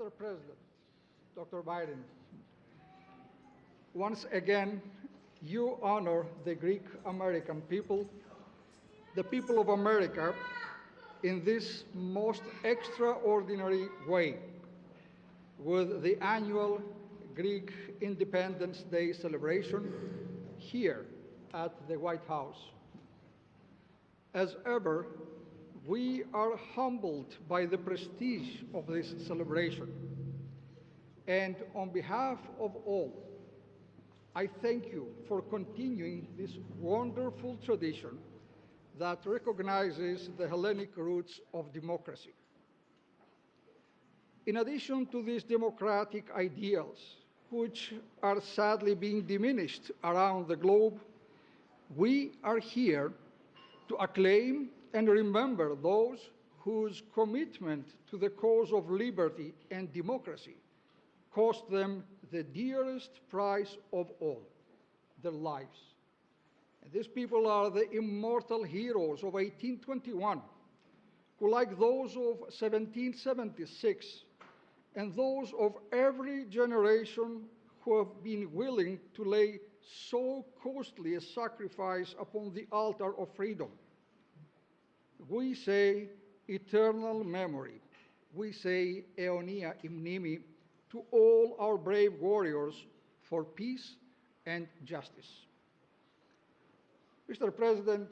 Mr. President, Dr. Biden, once again, you honor the Greek American people, the people of America, in this most extraordinary way with the annual Greek Independence Day celebration here at the White House. As ever, we are humbled by the prestige of this celebration. And on behalf of all, I thank you for continuing this wonderful tradition that recognizes the Hellenic roots of democracy. In addition to these democratic ideals, which are sadly being diminished around the globe, we are here to acclaim and remember those whose commitment to the cause of liberty and democracy cost them the dearest prize of all, their lives. And these people are the immortal heroes of 1821, who, like those of 1776, and those of every generation who have been willing to lay so costly a sacrifice upon the altar of freedom. We say eternal memory. We say αιωνία η μνήμη to all our brave warriors for peace and justice. Mr. President,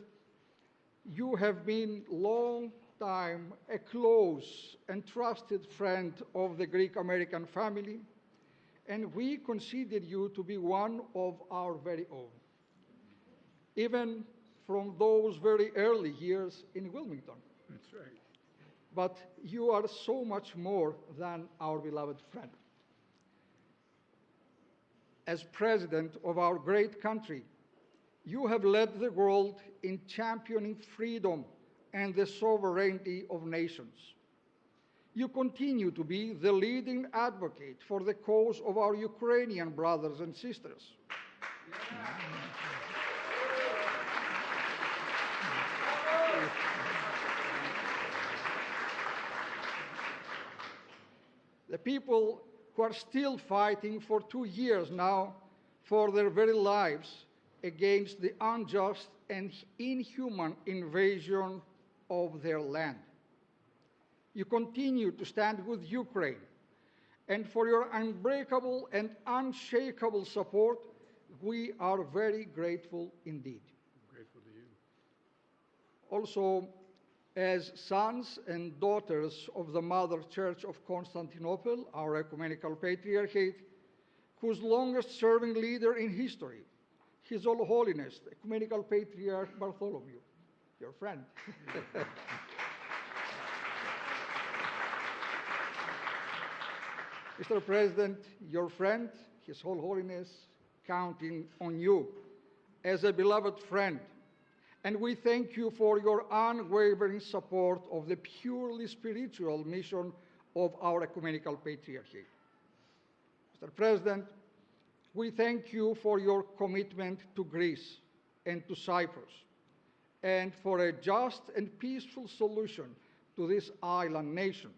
you have been long time a close and trusted friend of the Greek American family, and we consider you to be one of our very own, even from those very early years in Wilmington. That's right. But you are so much more than our beloved friend. As president of our great country, you have led the world in championing freedom and the sovereignty of nations. You continue to be the leading advocate for the cause of our Ukrainian brothers and sisters. The people who are still fighting for 2 years now for their very lives against the unjust and inhuman invasion of their land. You continue to stand with Ukraine, and for your unbreakable and unshakable support, we are very grateful indeed. I'm grateful to you. Also, as sons and daughters of the Mother Church of Constantinople, our ecumenical patriarchate, whose longest-serving leader in history, His All Holiness, Ecumenical Patriarch Bartholomew, your friend. Mr. President, your friend, His All Holiness, counting on you as a beloved friend. And we thank you for your unwavering support of the purely spiritual mission of our Ecumenical Patriarchate. Mr. President, we thank you for your commitment to Greece and to Cyprus, and for a just and peaceful solution to this island nation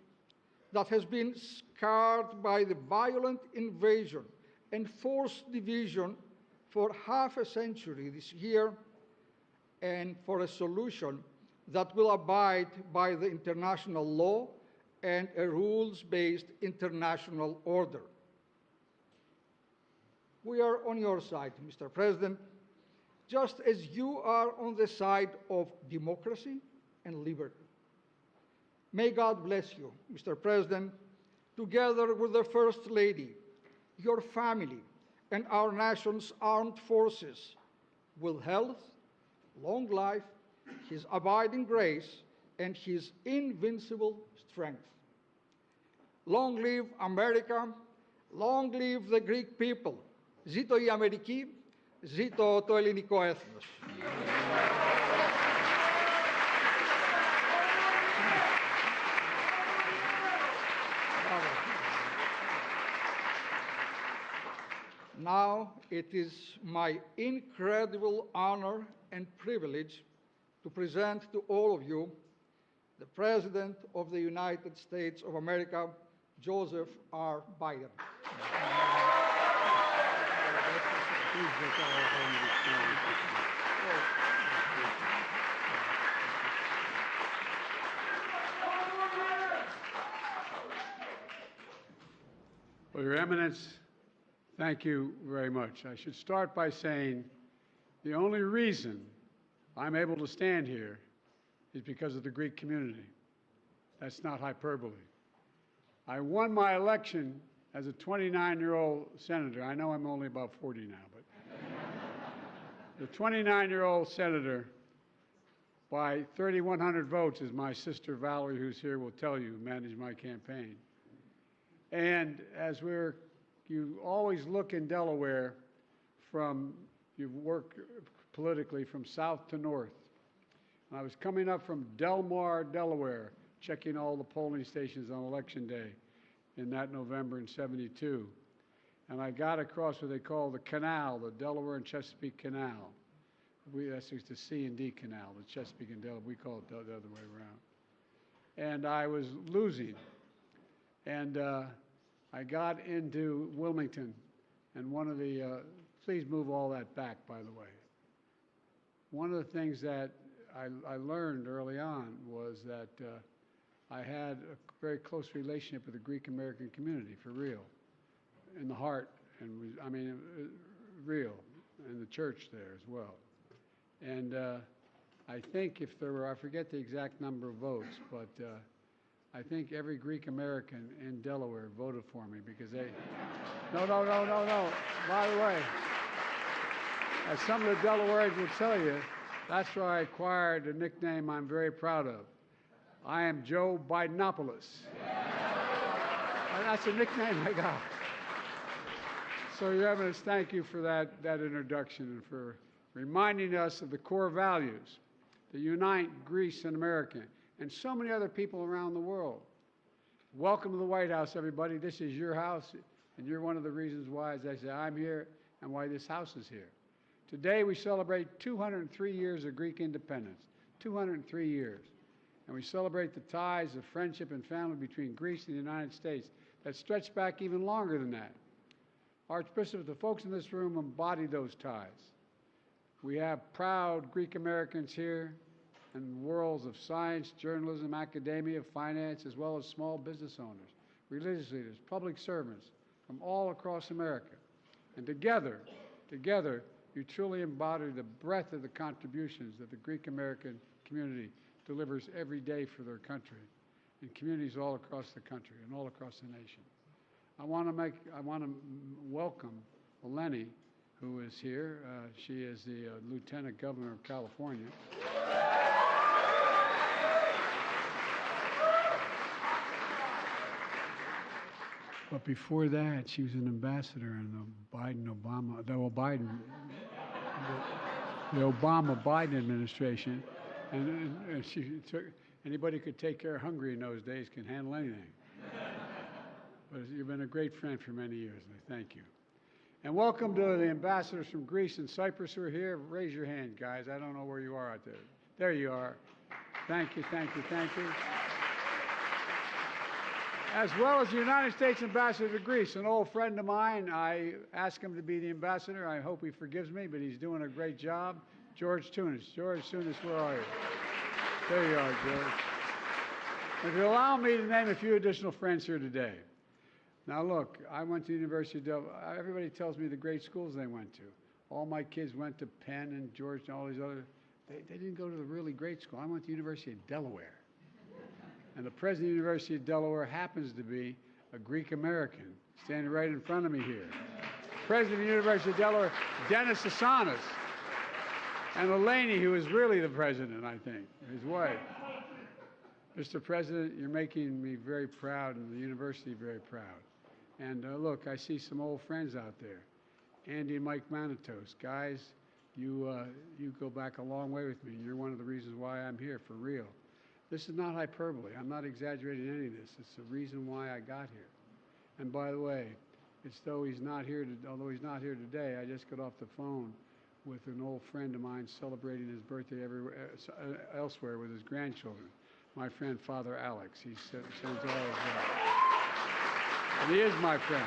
that has been scarred by the violent invasion and forced division for half a century this year, and for a solution that will abide by the international law and a rules-based international order. We are on your side, Mr. President, just as you are on the side of democracy and liberty. May God bless you, Mr. President, together with the First Lady, your family, and our nation's armed forces, with health, long life, His abiding grace, and His invincible strength. Long live America, long live the Greek people. Ζήτω η Αμερική, ζήτω το ελληνικό έθνος. Now it is my incredible honor and privilege to present to all of you the President of the United States of America, Joseph R. Biden. Well, Your Eminence, thank you very much. I should start by saying the only reason I'm able to stand here is because of the Greek community. That's not hyperbole. I won my election as a 29-year-old senator. I know I'm only about 40 now, but the 29-year-old senator by 3,100 votes, as my sister Valerie, who's here, will tell you, managed my campaign. And as you always look in Delaware you work politically from south to north. And I was coming up from Del Mar, Delaware, checking all the polling stations on Election Day in that November in '72. And I got across what they call the canal, the Delaware and Chesapeake Canal. That's the C&D Canal, the Chesapeake and Delaware. We call it the other way around. And I was losing. And I got into Wilmington, and one of the, please move all that back, by the way. One of the things that I learned early on was that I had a very close relationship with the Greek American community, for real, in the heart, and real, and the church there as well. And I think if there were, I forget the exact number of votes, but I think every Greek American in Delaware voted for me because they, no. By the way, as some of the Delawareans will tell you, that's where I acquired a nickname I'm very proud of. I am Joe Bidenopoulos. That's a nickname I got. So, Your Eminence, thank you for that introduction and for reminding us of the core values that unite Greece and America and so many other people around the world. Welcome to the White House, everybody. This is your house, and you're one of the reasons why, as I say, I'm here and why this house is here. Today, we celebrate 203 years of Greek independence, 203 years. And we celebrate the ties of friendship and family between Greece and the United States that stretch back even longer than that. Archbishop, the folks in this room embody those ties. We have proud Greek Americans here and worlds of science, journalism, academia, finance, as well as small business owners, religious leaders, public servants from all across America. And together, you truly embody the breadth of the contributions that the Greek American community delivers every day for their country in communities all across the country and all across the nation. I want to welcome Eleni, who is here. She is the Lieutenant Governor of California. But before that, she was an ambassador in the Obama-Biden administration. And she took, anybody who could take care of Hungary in those days can handle anything. But you've been a great friend for many years, and I thank you. And welcome to the ambassadors from Greece and Cyprus who are here. Raise your hand, guys. I don't know where you are out there. There you are. Thank you. As well as the United States ambassador to Greece, an old friend of mine. I asked him to be the ambassador. I hope he forgives me, but he's doing a great job. George Tunis. George Tunis, where are you? There you are, George. If you allow me to name a few additional friends here today. Now look, I went to the University of Delaware. Everybody tells me the great schools they went to. All my kids went to Penn and George and all these other. They didn't go to the really great school. I went to the University of Delaware. And the president of the University of Delaware happens to be a Greek American, standing right in front of me here. President of the University of Delaware, Dennis Asanas. And Eleni, who is really the president, I think, his wife. Mr. President, you're making me very proud and the university very proud. And look, I see some old friends out there. Andy and Mike Manitos. Guys, you go back a long way with me. You're one of the reasons why I'm here, for real. This is not hyperbole. I'm not exaggerating any of this. It's the reason why I got here. And by the way, although he's not here today, I just got off the phone with an old friend of mine celebrating his birthday elsewhere with his grandchildren. My friend, Father Alex. He sends all his love. And he is my friend.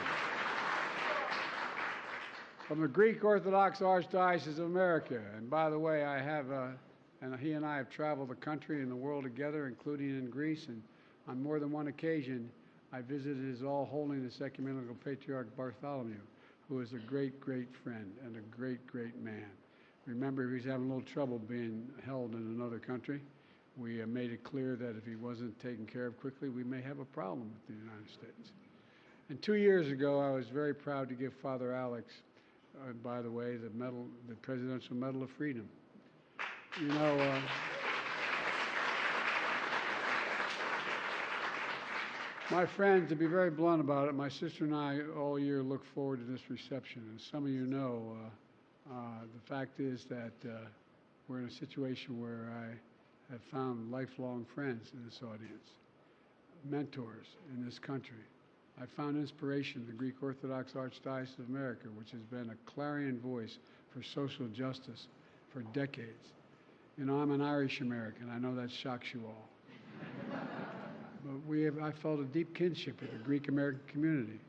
From the Greek Orthodox Archdiocese of America. And by the way, and he and I have traveled the country and the world together, including in Greece, and on more than one occasion, I visited His All Holiness Ecumenical Patriarch Bartholomew, who is a great, great friend and a great, great man. Remember, he was having a little trouble being held in another country. We made it clear that if he wasn't taken care of quickly, we may have a problem with the United States. And 2 years ago, I was very proud to give Father Alex, by the way, the Presidential Medal of Freedom. You know, my friend, to be very blunt about it, my sister and I all year look forward to this reception. And some of you know, the fact is that we're in a situation where I have found lifelong friends in this audience, mentors in this country. I found inspiration in the Greek Orthodox Archdiocese of America, which has been a clarion voice for social justice for decades. You know, I'm an Irish American. I know that shocks you all. But I felt a deep kinship with the Greek American community.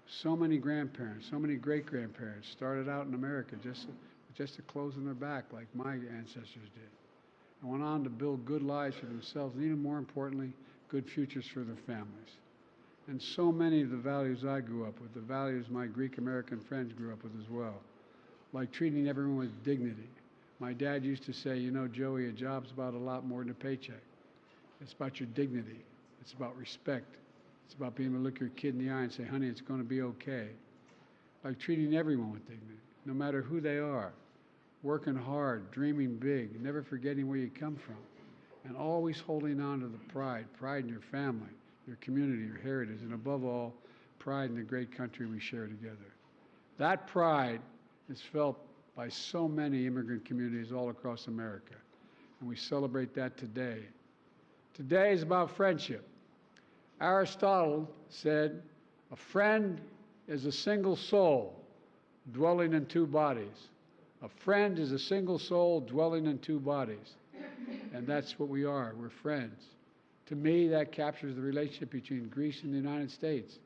So many grandparents, so many great-grandparents started out in America just to close on their back like my ancestors did, and went on to build good lives for themselves, and even more importantly, good futures for their families. And so many of the values I grew up with, the values my Greek American friends grew up with as well, like treating everyone with dignity. My dad used to say, you know, Joey, a job's about a lot more than a paycheck. It's about your dignity. It's about respect. It's about being able to look your kid in the eye and say, honey, it's going to be okay. Like treating everyone with dignity, no matter who they are. Working hard, dreaming big, never forgetting where you come from, and always holding on to the pride in your family, your community, your heritage, and above all, pride in the great country we share together. That pride is felt by so many immigrant communities all across America, and we celebrate that today. Today is about friendship. Aristotle said, a friend is a single soul dwelling in two bodies. A friend is a single soul dwelling in two bodies. And that's what we are. We're friends. To me, that captures the relationship between Greece and the United States.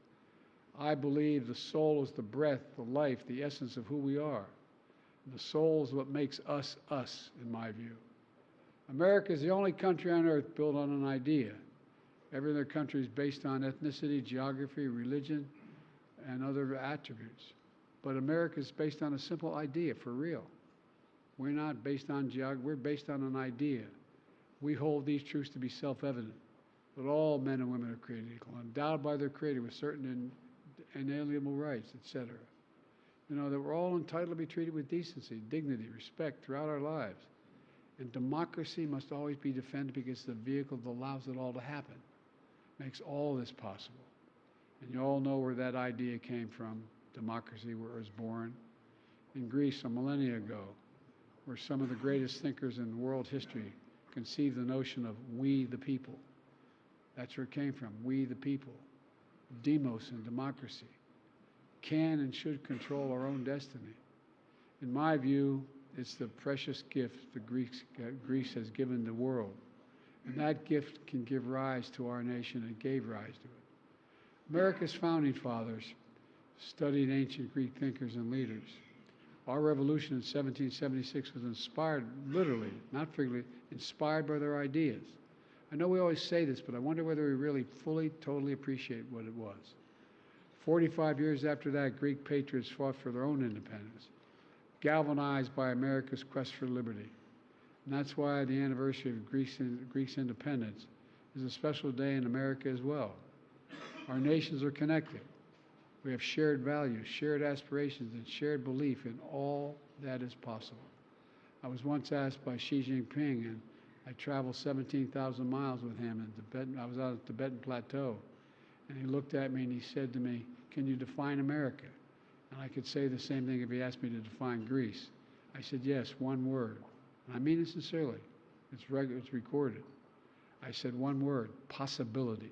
I believe the soul is the breath, the life, the essence of who we are. The soul is what makes us, us, in my view. America is the only country on earth built on an idea. Every other country is based on ethnicity, geography, religion, and other attributes. But America is based on a simple idea, for real. We're not based on geography, we're based on an idea. We hold these truths to be self-evident, that all men and women are created equal, endowed by their Creator with certain inalienable rights, etc. You know, that we're all entitled to be treated with decency, dignity, respect throughout our lives. And democracy must always be defended because it's the vehicle that allows it all to happen, makes all this possible. And you all know where that idea came from, democracy, where it was born. In Greece, a millennia ago, where some of the greatest thinkers in world history conceived the notion of we the people. That's where it came from, we the people. Demos and democracy can and should control our own destiny. In my view, it's the precious gift that Greece has given the world. And that gift can give rise to our nation and gave rise to it. America's founding fathers studied ancient Greek thinkers and leaders. Our revolution in 1776 was inspired, literally, not figuratively, inspired by their ideas. I know we always say this, but I wonder whether we really fully, totally appreciate what it was. 45 years after that, Greek patriots fought for their own independence, galvanized by America's quest for liberty. And that's why the anniversary of Greece's independence is a special day in America as well. Our nations are connected. We have shared values, shared aspirations, and shared belief in all that is possible. I was once asked by Xi Jinping, and I traveled 17,000 miles with him in Tibet. I was on the Tibetan Plateau, and he looked at me and he said to me, "Can you define America?" And I could say the same thing if he asked me to define Greece. I said, yes, one word. And I mean it sincerely. It's recorded. I said one word, possibilities.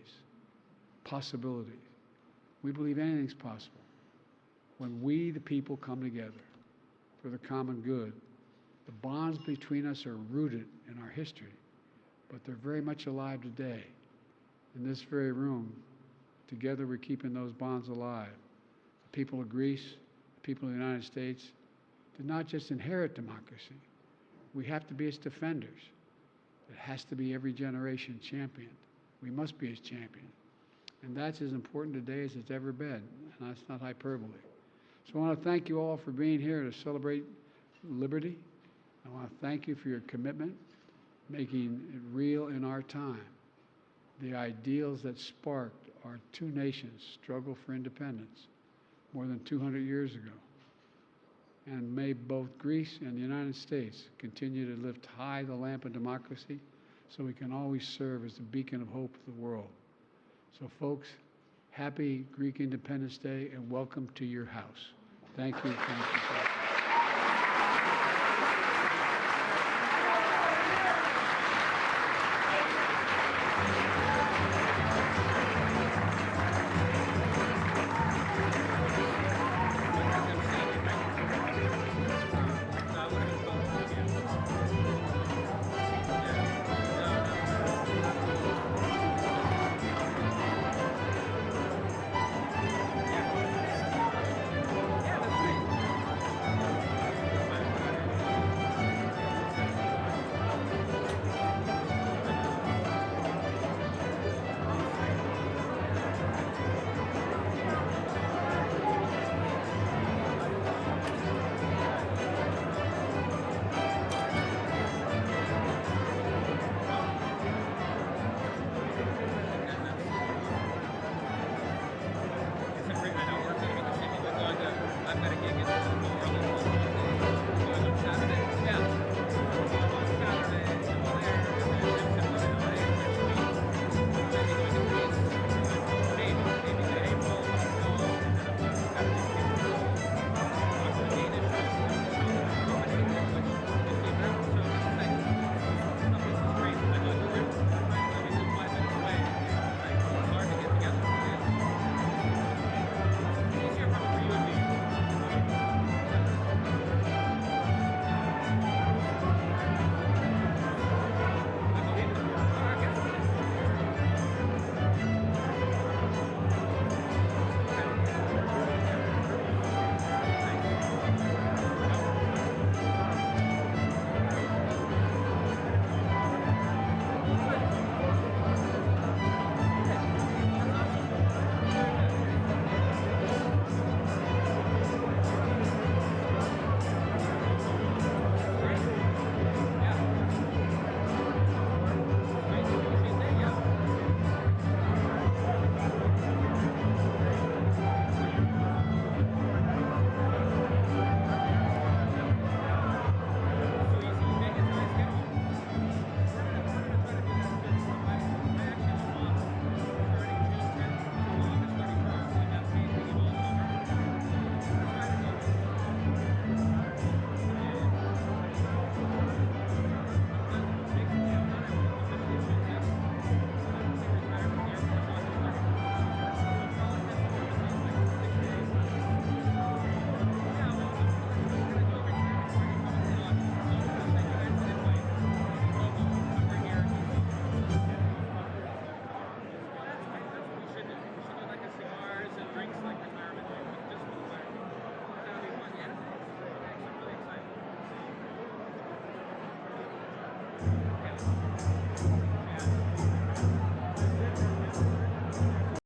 Possibilities. We believe anything's possible. When we, the people, come together for the common good, the bonds between us are rooted in our history, but they're very much alive today. In this very room, Together we're keeping those bonds alive. The people of Greece, the people of the United States, did not just inherit democracy. We have to be its defenders. It has to be every generation championed. We must be its champion. And that's as important today as it's ever been, and that's not hyperbole. So I want to thank you all for being here to celebrate liberty. I want to thank you for your commitment, making it real in our time. The ideals that sparked our two nations' struggle for independence more than 200 years ago. And may both Greece and the United States continue to lift high the lamp of democracy so we can always serve as the beacon of hope to the world. So folks, happy Greek Independence Day and welcome to your house. Thank you. Thank you.